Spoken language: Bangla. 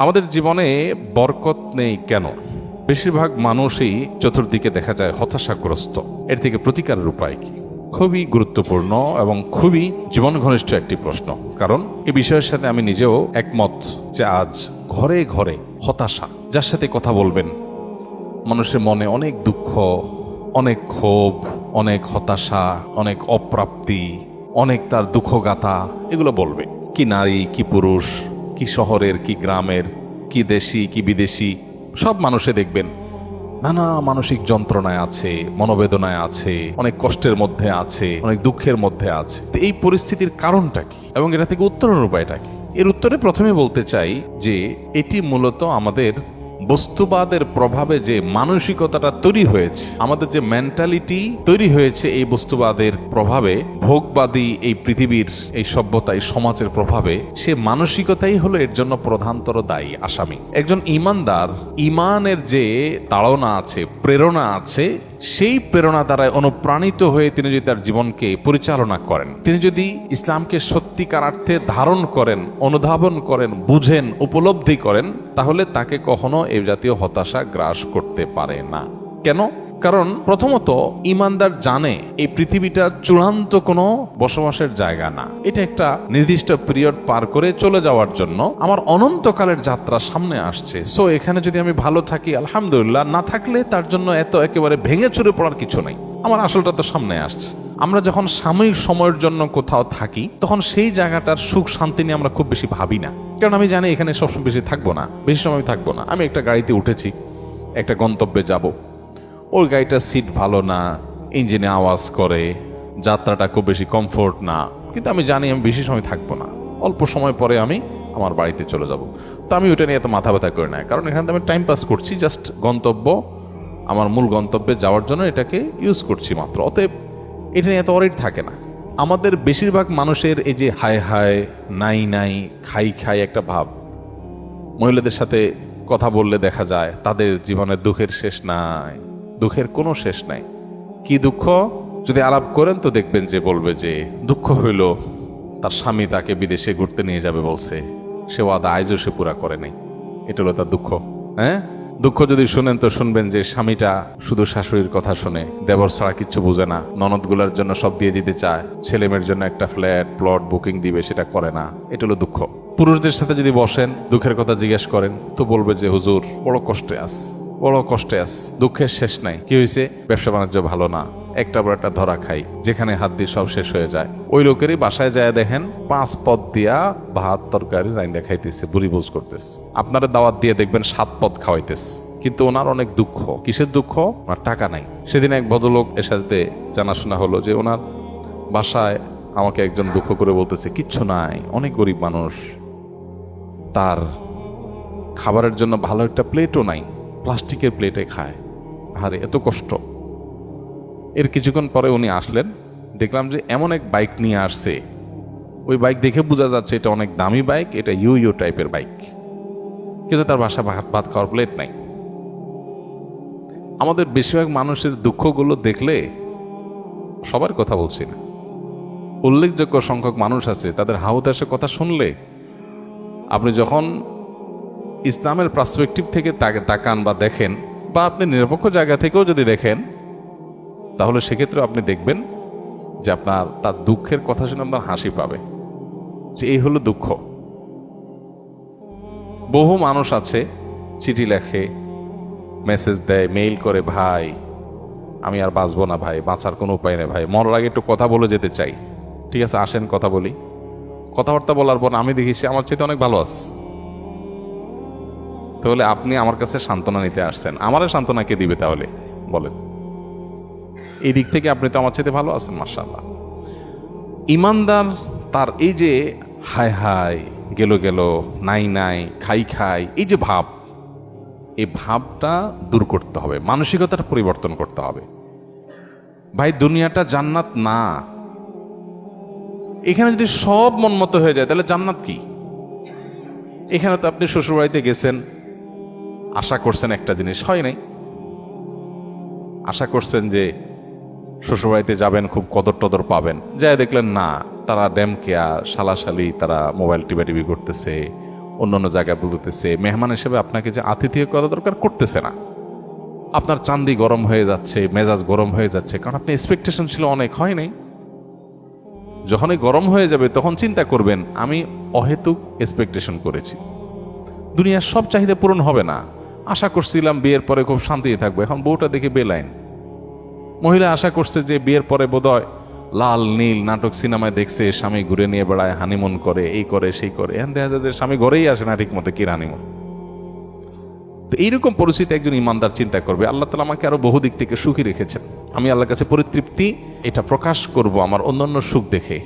আমাদের জীবনে বরকত নেই কেন? বেশিরভাগ মানুষই চতুর্দিকে দেখা যায় হতাশাগ্রস্ত। এর থেকে প্রতিকারের উপায় কি? খুবই গুরুত্বপূর্ণ এবং খুবই জীবন ঘনিষ্ঠ একটি প্রশ্ন। কারণ এই বিষয়ের সাথে আমি নিজেও একমত যে আজ ঘরে ঘরে হতাশা। যার সাথে কথা বলবেন মানুষের মনে অনেক দুঃখ, অনেক ক্ষোভ, অনেক হতাশা, অনেক অপ্রাপ্তি, অনেক তার দুঃখগাথা এগুলো বলবে। কি নারী, কি পুরুষ, কি শহরের, কি গ্রামের, কি দেশি, কি বিদেশি, সব মানুষে দেখবেন নানা মানসিক যন্ত্রণায় আছে, মনোবেদনায় আছে, অনেক কষ্টের মধ্যে আছে, অনেক দুঃখের মধ্যে আছে। তো এই পরিস্থিতির কারণটা কি এবং এটা থেকে উত্তরণের উপায়টা কি? এর উত্তরে প্রথমে বলতে চাই যে এটি মূলত আমাদের বস্তুবাদের প্রভাবে যে মানসিকতাটা তৈরি হয়েছে, আমাদের যে মেন্টালিটি তৈরি হয়েছে এই বস্তুবাদের প্রভাবে, ভোগবাদী এই পৃথিবীর এই সভ্যতা, এই সমাজের প্রভাবে, সে মানসিকতাই হলো এর জন্য প্রধানতর দায়ী, আসামি। একজন ঈমানদার, ঈমানের যে তাড়না আছে, প্রেরণা আছে, সেই প্রেরণা দ্বারায় অনুপ্রাণিত হয়ে তিনি যদি তার জীবনকে পরিচালনা করেন, তিনি যদি ইসলামকে সত্যিকার অর্থে ধারণ করেন, অনুধাবন করেন, বুঝেন, উপলব্ধি করেন, তাহলে তাকে কখনো এই জাতীয় হতাশা গ্রাস করতে পারে না। কেন? কারণ প্রথমত ঈমানদার জানে এই পৃথিবীটা চূড়ান্ত কোনো বসবাসের জায়গা না। এটা একটা নির্দিষ্ট পিরিয়ড পার করে চলে যাওয়ার জন্য আমার অনন্তকালের যাত্রা সামনে আসছে। সো এখানে যদি আমি ভালো থাকি আলহামদুলিল্লাহ, না থাকলে তার জন্য এত একেবারে ভেঙে চুরে পড়ার কিছু নাই। আমার আসলটা তো সামনে আসছে। আমরা যখন সাময়িক সময়ের জন্য কোথাও থাকি তখন সেই জায়গাটার সুখ শান্তি নিয়ে আমরা খুব বেশি ভাবি না। কারণ আমি জানি এখানে সবসময় বেশি থাকবো না, বেশি সময় থাকবো না। আমি একটা গাড়িতে উঠেছি, একটা গন্তব্যে যাব, ওই গাড়িটার সিট ভালো না, ইঞ্জিনে আওয়াজ করে, যাত্রাটা খুব বেশি কমফোর্ট না, কিন্তু আমি জানি আমি বেশি সময় থাকবো না, অল্প সময় পরে আমি আমার বাড়িতে চলে যাব। তো আমি ওটা নিয়ে এত মাথা ব্যথা করি না, কারণ এখানে আমি টাইম পাস করছি, জাস্ট গন্তব্য, আমার মূল গন্তব্যে যাওয়ার জন্য এটাকে ইউজ করছি মাত্র। অতএব এটা নিয়ে এত অরিড থাকে না। আমাদের বেশিরভাগ মানুষের এই যে হায় হায়, নাই নাই, খাই খাই একটা ভাব, মহিলাদের সাথে কথা বললে দেখা যায় তাদের জীবনের দুঃখের শেষ নাই, দুঃখের কোনো শেষ নাই। কি দুঃখ? যদি আলাপ করেন তো দেখবেন যে বলবে যে দুঃখ হইল তার স্বামী তাকে বিদেশে ঘুরতে নিয়ে যাবে বলছে, সে ওয়াদা আইজও সে পুরা করে নাই। এটা হলো তার দুঃখ। হ্যাঁ, দুঃখ যদি শুনেন তো শুনবেন যে স্বামীটা শুধু শাশুড়ির কথা শুনে, দেবর ছাড়া কিচ্ছু বুঝে না, ননদগুলার জন্য সব দিয়ে দিতে চায়, ছেলে মেয়ের জন্য একটা ফ্ল্যাট প্লট বুকিং দিবে, সেটা করে না। এটা হলো দুঃখ। পুরুষদের সাথে যদি বসেন, দুঃখের কথা জিজ্ঞেস করেন তো বলবে যে হুজুর বড় কষ্টে আস, বড় কষ্টে আস, দুঃখের শেষ নাই। কি হয়েছে? ব্যবসা বাণিজ্য ভালো না, একটা বড় একটা ধরা খাই, যেখানে হাত দিয়ে সব শেষ হয়ে যায়। ওই লোকেরই বাসায় যায় দেখেন 5 পদ দিয়া ভাত তরকারি রাইন্দা খাইতেছে, বুড়ি বোঝ করতেছে। আপনারা দাওয়াত দিয়ে দেখবেন 7 পদ খাওয়াইতেছে, কিন্তু ওনার অনেক দুঃখ। কিসের দুঃখ? ওনার টাকা নাই। সেদিন এক ভদ্রলোক এর সাথে জানাশোনা হলো যে ওনার বাসায় আমাকে একজন দুঃখ করে বলতেছে কিচ্ছু নাই, অনেক গরিব মানুষ, তার খাবারের জন্য ভালো একটা প্লেটও নাই, প্লাস্টিকের প্লেটে খায়। আরে এত কষ্ট। এর কিছুক্ষণ পরে উনি আসলেন, দেখলাম যে এমন এক বাইক নিয়ে আসছে, ওই বাইক দেখে বোঝা যাচ্ছে এটা অনেক দামি বাইক, এটা ইউ টাইপের বাইক, কিন্তু তার বাসা ভাত খাওয়ার প্লেট নাই। আমাদের বেশিরভাগ মানুষের দুঃখগুলো দেখলে, সবার কথা বলছি না, উল্লেখযোগ্য সংখ্যক মানুষ আছে, তাদের হাহুতাশের কথা শুনলে আপনি যখন ইসলামের পার্সপেক্টিভ থেকে তাকান বা দেখেন, বা আপনি নিরপেক্ষ জায়গা থেকেও যদি দেখেন, তাহলে সেক্ষেত্রে আপনি দেখবেন যে আপনার তার দুঃখের কথা শুনে আপনার হাসি পাবে, যে এই হলো দুঃখ। বহু মানুষ আছে চিঠি লেখে, মেসেজ দেয়, মেইল করে, ভাই আমি আর বাঁচবো না ভাই, বাঁচার কোনো উপায় নেই ভাই, মরার আগে একটু কথা বলে যেতে চাই। ঠিক আছে, আসেন কথা বলি। কথাবার্তা বলার পর আমি দেখি সে আমার চাইতে অনেক ভালো আছে। তাহলে আপনি আমার কাছে সান্ত্বনা নিতে আসছেন, আমারে সান্ত্বনা কে দিবে তাহলে বলেন? এই দিক থেকে আপনি তো আমার চাইতে ভালো আছেন, মাশাআল্লাহ। ঈমানদার তার এই যে হায় হায়, গেল গেল, নাই নাই, খাই খাই, এই যে ভাব, এই ভাবটা দূর করতে হবে, মানসিকতাটা পরিবর্তন করতে হবে। ভাই দুনিয়াটা জান্নাত না। এখানে যদি সব মন মতো হয়ে যায় তাহলে জান্নাত কি? এখানে তো আপনি শ্বশুরবাড়িতে গেছেন, আশা করছেন একটা জিনিস, হয় নাই। আশা করছেন যে শ্বশুরবাড়িতে যাবেন, খুব কদর টদর পাবেন, যাই দেখলেন না, তারা ড্যাম কেয়ার, শালাশালি, তারা মোবাইল টিপি করতেছে, অন্যান্য জায়গায় বলতেছে, মেহমান হিসেবে আপনাকে যে আতিথেয় করা দরকার করতেছে না। আপনার চান্দি গরম হয়ে যাচ্ছে, মেজাজ গরম হয়ে যাচ্ছে, কারণ আপনি এক্সপেকটেশন ছিল অনেক, হয় নাই। যখনই গরম হয়ে যাবে তখন চিন্তা করবেন আমি অহেতুক এক্সপেকটেশন করেছি, দুনিয়ার সব চাহিদা পূরণ হবে না। আশা করছিলাম বিয়ের পরে খুব শান্তিতে থাকবো, এখন বউটা দেখে বেলাইন। মহিলা আশা করছে যে বিয়ের পরে বোধহয় লাল নীল নাটক সিনেমায় দেখছে, স্বামী ঘুরে নিয়ে বেড়ায়, হানিমুন করে, এই করে সেই করে, এখন দেখা যায় যে স্বামী ঘরেই আসে না ঠিক মতো, কি হানিমুন। তো এইরকম পরিস্থিতি একজন ইমানদার চিন্তা করবে, আল্লাহ তাআলা আমাকে আরো বহু দিক থেকে সুখী রেখেছেন, আমি আল্লাহর কাছে পরিতৃপ্তি এটা প্রকাশ করব আমার অন্যান্য সুখ দেখে।